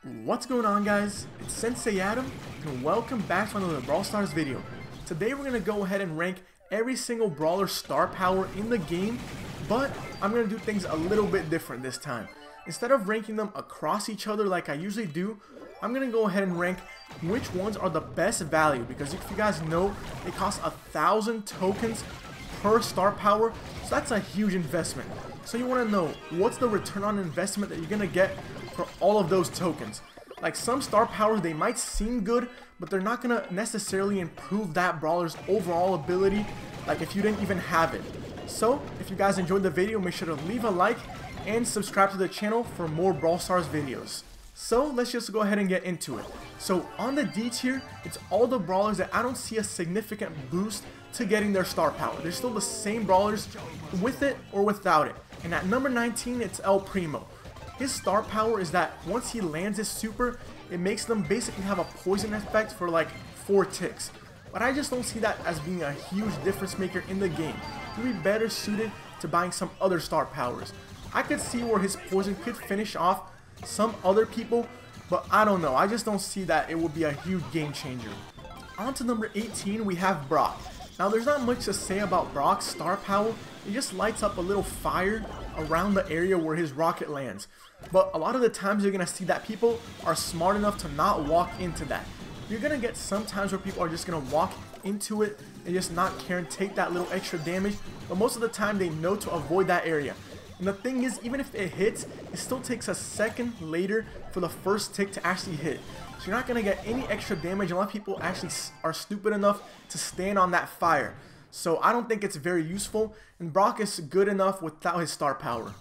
What's going on, guys? It's Sensei Adam and welcome back to another Brawl Stars video. Today we're going to go ahead and rank every single brawler star power in the game, but I'm going to do things a little bit different this time. Instead of ranking them across each other like I usually do, I'm going to go ahead and rank which ones are the best value, because if you guys know, it costs 1,000 tokens per star power, so that's a huge investment. So you want to know what's the return on investment that you're going to get for all of those tokens. Like, some star powers, they might seem good, but they're not going to necessarily improve that brawler's overall ability, like if you didn't even have it. So if you guys enjoyed the video, make sure to leave a like and subscribe to the channel for more Brawl Stars videos. So let's just go ahead and get into it. So on the D tier, it's all the brawlers that I don't see a significant boost to getting their star power. They're still the same brawlers with it or without it. And at number 19, it's Primo. His star power is that once he lands his super, it makes them basically have a poison effect for like 4 ticks. But I just don't see that as being a huge difference maker in the game. He'd be better suited to buying some other star powers. I could see where his poison could finish off some other people, but I don't know. I just don't see that it would be a huge game changer. On to number 18, we have Broth. Now, there's not much to say about Brock's star power. It just lights up a little fire around the area where his rocket lands. But a lot of the times you're going to see that people are smart enough to not walk into that. You're going to get some times where people are just going to walk into it and just not care and take that little extra damage. But most of the time they know to avoid that area. And the thing is, even if it hits, it still takes a second later for the first tick to actually hit. So you're not going to get any extra damage. A lot of people actually are stupid enough to stand on that fire. So I don't think it's very useful. And Brock is good enough without his star power.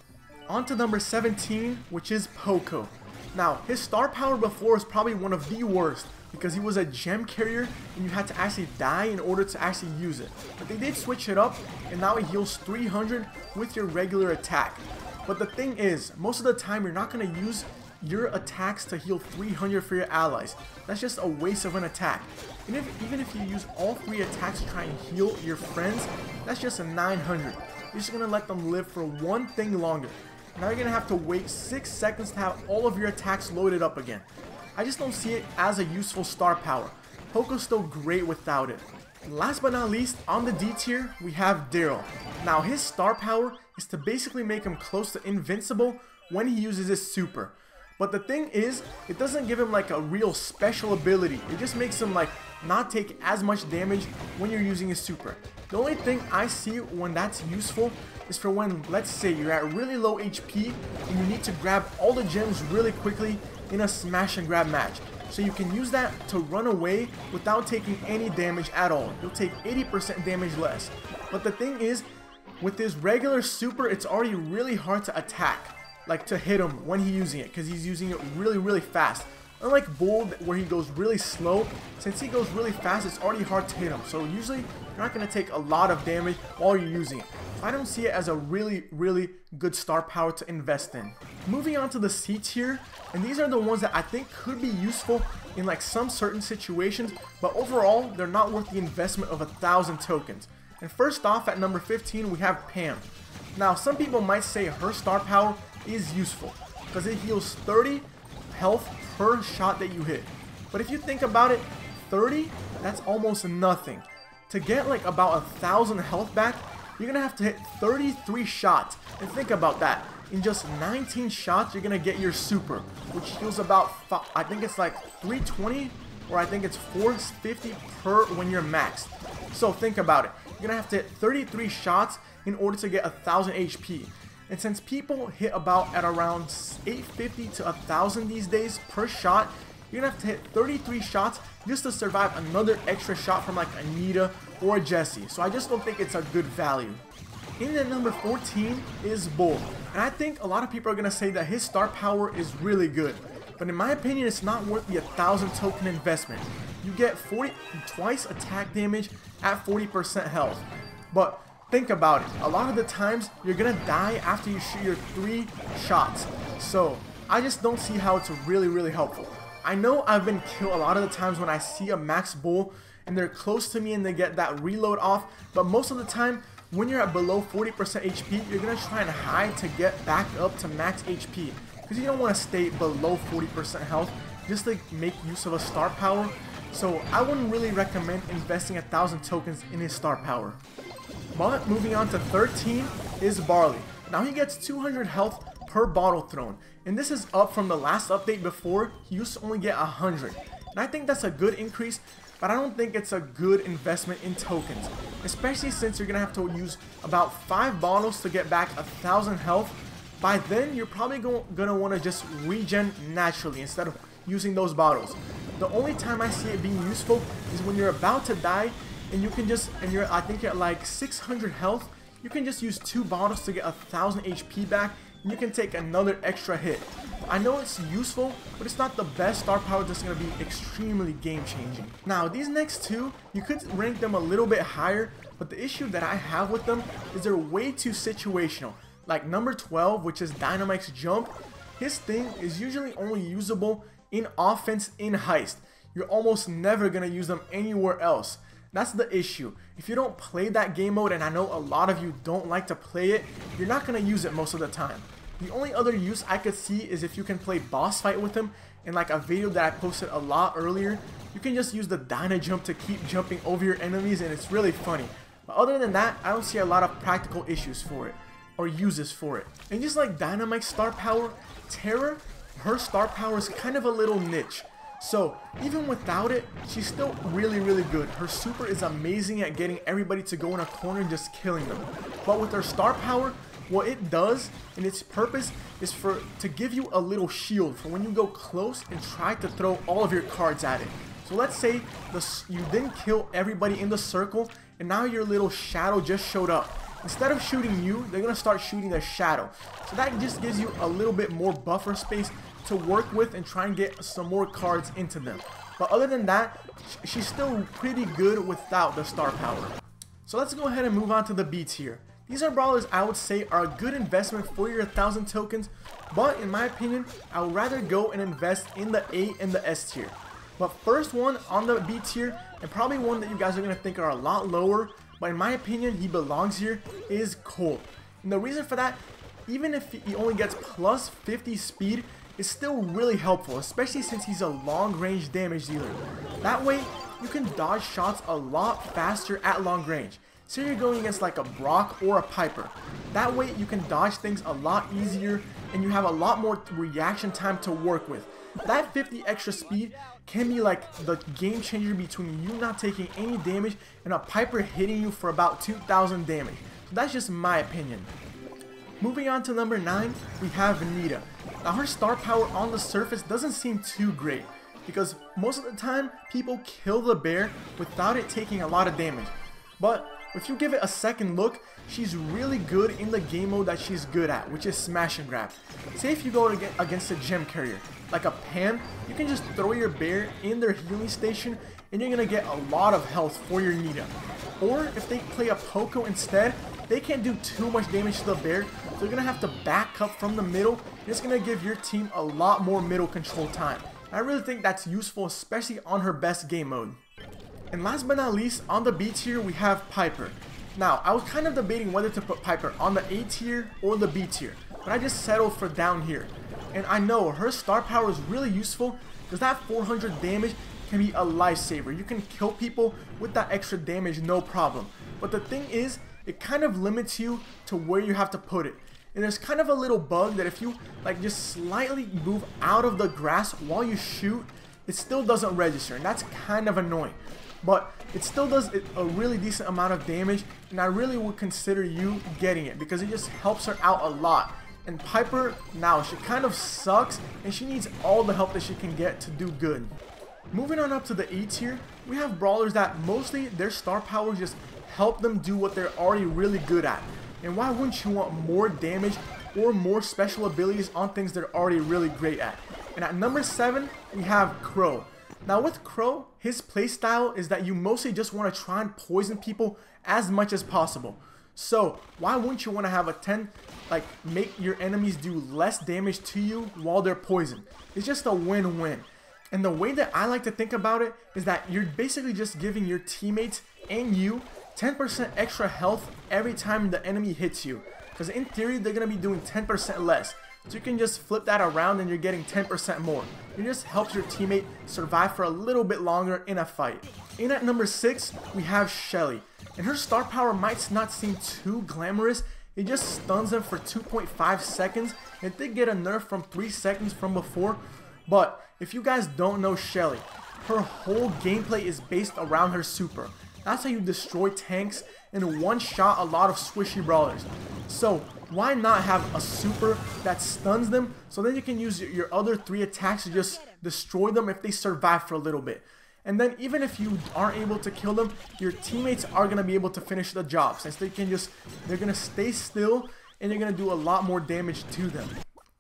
On to number 17, which is Poco. Now, his star power before is probably one of the worst, because he was a gem carrier and you had to actually die in order to actually use it. But they did switch it up, and now it heals 300 with your regular attack. But the thing is, most of the time you're not going to use your attacks to heal 300 for your allies. That's just a waste of an attack. And even if you use all 3 attacks to try and heal your friends, that's just a 900. You're just going to let them live for one thing longer. Now you're going to have to wait 6 seconds to have all of your attacks loaded up again. I just don't see it as a useful star power. Poco's still great without it. And last but not least, on the D tier, we have Daryl. Now, his star power is to basically make him close to invincible when he uses his super. But the thing is, it doesn't give him like a real special ability. It just makes him like not take as much damage when you're using his super. The only thing I see when that's useful is for when, let's say, you're at really low HP and you need to grab all the gems really quickly in a smash and grab match. So you can use that to run away without taking any damage at all. You'll take 80% damage less. But the thing is, with his regular super, it's already really hard to attack, like to hit him when he's using it, because he's using it really fast. Unlike Bull, where he goes really slow, since he goes really fast, it's already hard to hit him. So usually you're not going to take a lot of damage while you're using it. I don't see it as a really good star power to invest in. Moving on to the C tier, and these are the ones that I think could be useful in like some certain situations, but overall they're not worth the investment of 1,000 tokens. And first off, at number 15, we have Pam. Now, some people might say her star power is useful because it heals 30 health per shot that you hit. But if you think about it, 30, that's almost nothing. To get like about 1,000 health back, you're gonna have to hit 33 shots. And think about that. In just 19 shots, you're gonna get your super, which heals about, I think it's like 320, or I think it's 450 per when you're maxed. So think about it. You're gonna have to hit 33 shots in order to get 1,000 HP. And since people hit about at around 850 to 1,000 these days per shot, you're gonna have to hit 33 shots just to survive another extra shot from like Anita or a Jessie. So I just don't think it's a good value. In at number 14 is Bull. And I think a lot of people are gonna say that his star power is really good. But in my opinion, it's not worth the 1,000 token investment. You get twice attack damage at 40% health. But think about it. A lot of the times, you're gonna die after you shoot your 3 shots. So I just don't see how it's really helpful. I know I've been killed a lot of the times when I see a max Bull and they're close to me and they get that reload off, but most of the time when you're at below 40% HP, you're gonna try and hide to get back up to max HP. because you don't want to stay below 40% health just to make use of a star power. So I wouldn't really recommend investing 1,000 tokens in his star power. But moving on to 13 is Barley. Now he gets 200 health per bottle thrown, and this is up from the last update. Before, he used to only get 100, and I think that's a good increase, but I don't think it's a good investment in tokens, especially since you're gonna have to use about 5 bottles to get back 1,000 health. By then, you're probably gonna want to just regen naturally instead of using those bottles. The only time I see it being useful is when you're about to die and you can just, I think you're at like 600 health, you can just use 2 bottles to get 1,000 HP back, and you can take another extra hit. I know it's useful, but it's not the best star power that's going to be extremely game changing. Now these next two, you could rank them a little bit higher, but the issue that I have with them is they're way too situational. Like number 12, which is Dynamite's jump, his thing is usually only usable in offense in heist. You're almost never going to use them anywhere else. That's the issue. If you don't play that game mode, and I know a lot of you don't like to play it, you're not going to use it most of the time. The only other use I could see is if you can play boss fight with him. In like a video that I posted a lot earlier, you can just use the Dyna jump to keep jumping over your enemies, and it's really funny. But other than that, I don't see a lot of practical issues for it, or uses for it. And just like Dynamite's star power, Terror, her star power is kind of a little niche. So even without it, she's still really good. Her super is amazing at getting everybody to go in a corner and just killing them. But with her star power, what it does and its purpose is to give you a little shield for when you go close and try to throw all of your cards at it. So let's say you didn't kill everybody in the circle, and now your little shadow just showed up. Instead of shooting you, they're gonna start shooting the shadow. So that just gives you a little bit more buffer space to work with and try and get some more cards into them. But other than that, she's still pretty good without the star power. So let's go ahead and move on to the B tier. These are brawlers I would say are a good investment for your 1,000 tokens, but in my opinion, I would rather go and invest in the A and the S tier. But first one on the B tier, and probably one that you guys are going to think are a lot lower, but in my opinion he belongs here, is Colt. And the reason for that, even if he only gets plus 50 speed, is still really helpful, especially since he's a long range damage dealer. That way you can dodge shots a lot faster at long range. So you're going against like a Broth or a Piper. That way you can dodge things a lot easier, and you have a lot more reaction time to work with. That 50 extra speed can be like the game changer between you not taking any damage and a Piper hitting you for about 2,000 damage. So that's just my opinion. Moving on to number 9, we have Anita. Now her star power on the surface doesn't seem too great, because most of the time people kill the bear without it taking a lot of damage. But if you give it a second look, she's really good in the game mode that she's good at, which is smash and grab. Say if you go against a gem carrier, like a Pam, you can just throw your bear in their healing station and you're going to get a lot of health for your Nita. Or if they play a Poco instead, they can't do too much damage to the bear, so you're going to have to back up from the middle, and it's going to give your team a lot more middle control time. I really think that's useful, especially on her best game mode. And last but not least, on the B tier, we have Piper. Now, I was kind of debating whether to put Piper on the A tier or the B tier, but I just settled for down here. And I know her star power is really useful because that 400 damage can be a lifesaver. You can kill people with that extra damage, no problem. But the thing is, it kind of limits you to where you have to put it. And there's kind of a little bug that if you like just slightly move out of the grass while you shoot, it still doesn't register, and that's kind of annoying. But it still does a really decent amount of damage, and I really would consider you getting it because it just helps her out a lot. And Piper, now, she kind of sucks, and she needs all the help that she can get to do good. Moving on up to the A tier, we have brawlers that mostly their star powers just help them do what they're already really good at. And why wouldn't you want more damage or more special abilities on things they're already really great at? And at number 7, we have Crow. Now with Crow, his playstyle is that you mostly just want to try and poison people as much as possible. So why wouldn't you want to have make your enemies do less damage to you while they're poisoned? It's just a win-win. And the way that I like to think about it is that you're basically just giving your teammates and you 10% extra health every time the enemy hits you. Because in theory, they're going to be doing 10% less. So you can just flip that around and you're getting 10% more. It just helps your teammate survive for a little bit longer in a fight. In at number 6, we have Shelly. And her star power might not seem too glamorous. It just stuns them for 2.5 seconds. It did get a nerf from 3 seconds from before. But if you guys don't know Shelly, her whole gameplay is based around her super. That's how you destroy tanks and one-shot a lot of squishy brawlers. So why not have a super that stuns them, so then you can use your other 3 attacks to just destroy them if they survive for a little bit. And then even if you aren't able to kill them, your teammates are going to be able to finish the job, since they're going to stay still and you're going to do a lot more damage to them.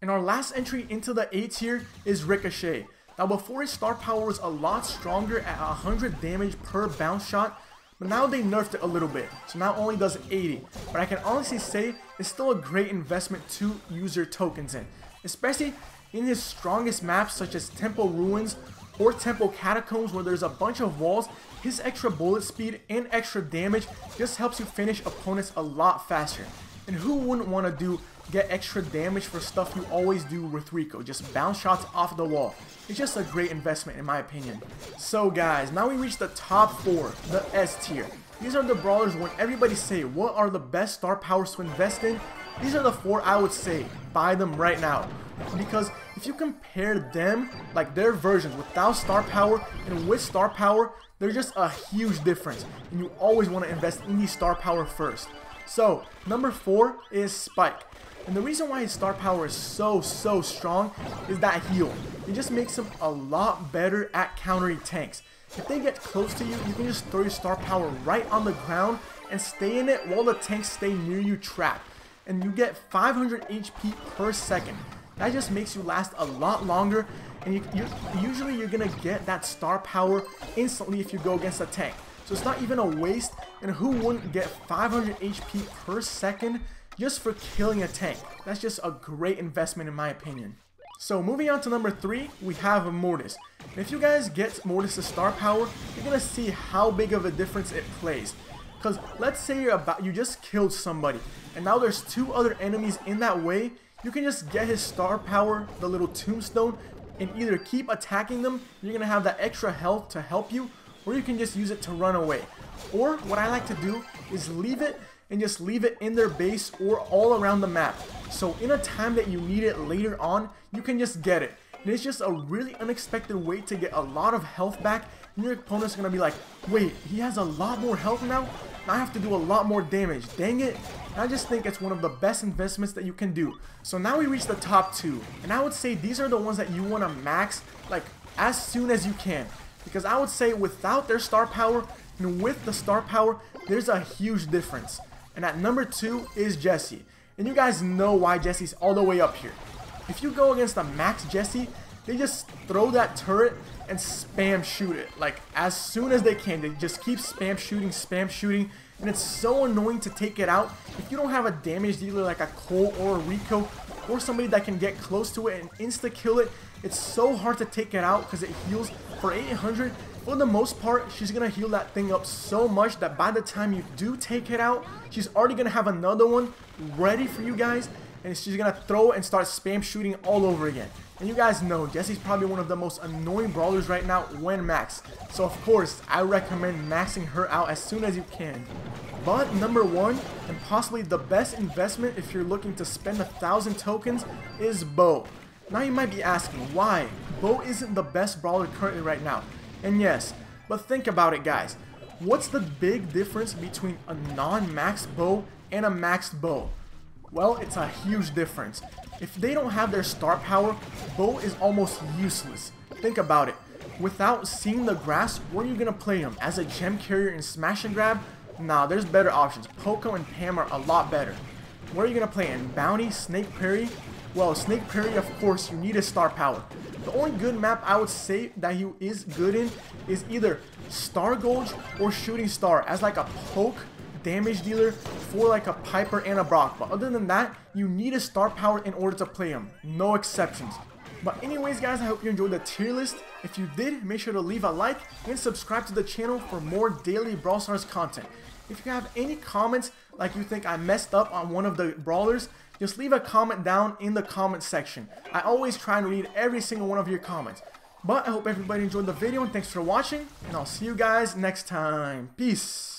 And our last entry into the A tier is Ricochet. Now before his star power was a lot stronger at 100 damage per bounce shot, but now they nerfed it a little bit, so now only does 80. But I can honestly say it's still a great investment to use your tokens in, especially in his strongest maps such as Temple Ruins or Temple Catacombs, where there's a bunch of walls. His extra bullet speed and extra damage just helps you finish opponents a lot faster. And who wouldn't want to get extra damage for stuff you always do with Rico, just bounce shots off the wall? It's just a great investment in my opinion. So guys, now we reach the top 4, the S tier. These are the brawlers when everybody say what are the best star powers to invest in. These are the 4 I would say buy them right now, because if you compare them, like their versions without star power and with star power, there's just a huge difference, and you always want to invest in the star power first. So number 4 is Spike. And the reason why his star power is so strong is that heal. It just makes him a lot better at countering tanks. If they get close to you, you can just throw your star power right on the ground and stay in it while the tanks stay near you trapped. And you get 500 HP per second. That just makes you last a lot longer, and usually you're going to get that star power instantly if you go against a tank. So it's not even a waste, and who wouldn't get 500 HP per second just for killing a tank? That's just a great investment in my opinion. So moving on to number 3, we have Mortis. And if you guys get Mortis' star power, you're going to see how big of a difference it plays. Because let's say you just killed somebody, and now there's 2 other enemies in that way. You can just get his star power, the little tombstone, and either keep attacking them, you're going to have that extra health to help you, or you can just use it to run away. Or what I like to do is leave it and just leave it in their base or all around the map. So in a time that you need it later on, you can just get it. And it's just a really unexpected way to get a lot of health back, and your opponent's going to be like, wait, he has a lot more health now? I have to do a lot more damage. Dang it. And I just think it's one of the best investments that you can do. So now we reach the top 2. And I would say these are the ones that you want to max like as soon as you can. Because I would say without their star power and with the star power, there's a huge difference. And at number 2 is Jessie. And you guys know why Jessie's all the way up here. If you go against a max Jessie, they just throw that turret and spam shoot it. Like as soon as they can, they just keep spam shooting. And it's so annoying to take it out. If you don't have a damage dealer like a Cole or a Rico, or somebody that can get close to it and insta-kill it, it's so hard to take it out because it heals for 800. For the most part, she's going to heal that thing up so much that by the time you do take it out, she's already going to have another one ready for you guys, and she's going to throw it and start spam shooting all over again. And you guys know, Jessie's probably one of the most annoying brawlers right now when maxed. So of course, I recommend maxing her out as soon as you can. But number 1, and possibly the best investment if you're looking to spend 1,000 tokens, is Bo. Now you might be asking, why? Bo isn't the best brawler currently right now. And yes, but think about it guys. What's the big difference between a non-maxed Bo and a maxed Bo? Well, it's a huge difference. If they don't have their star power, Bo is almost useless. Think about it. Without seeing the grass, where are you going to play him? As a gem carrier in smash and grab? Nah, there's better options. Poco and Pam are a lot better. Where are you going to play in? Bounty? Snake Prairie? Well, Snake Prairie, of course, you need his star power. The only good map I would say that he is good in is either Star Gulch or Shooting Star as like a poke damage dealer for like a Piper and a Broth. But other than that, you need a star power in order to play him. No exceptions. But anyways guys, I hope you enjoyed the tier list. If you did, make sure to leave a like and subscribe to the channel for more daily Brawl Stars content. If you have any comments, like you think I messed up on one of the brawlers, just leave a comment down in the comment section. I always try and read every single one of your comments. But I hope everybody enjoyed the video, and thanks for watching, and I'll see you guys next time. Peace.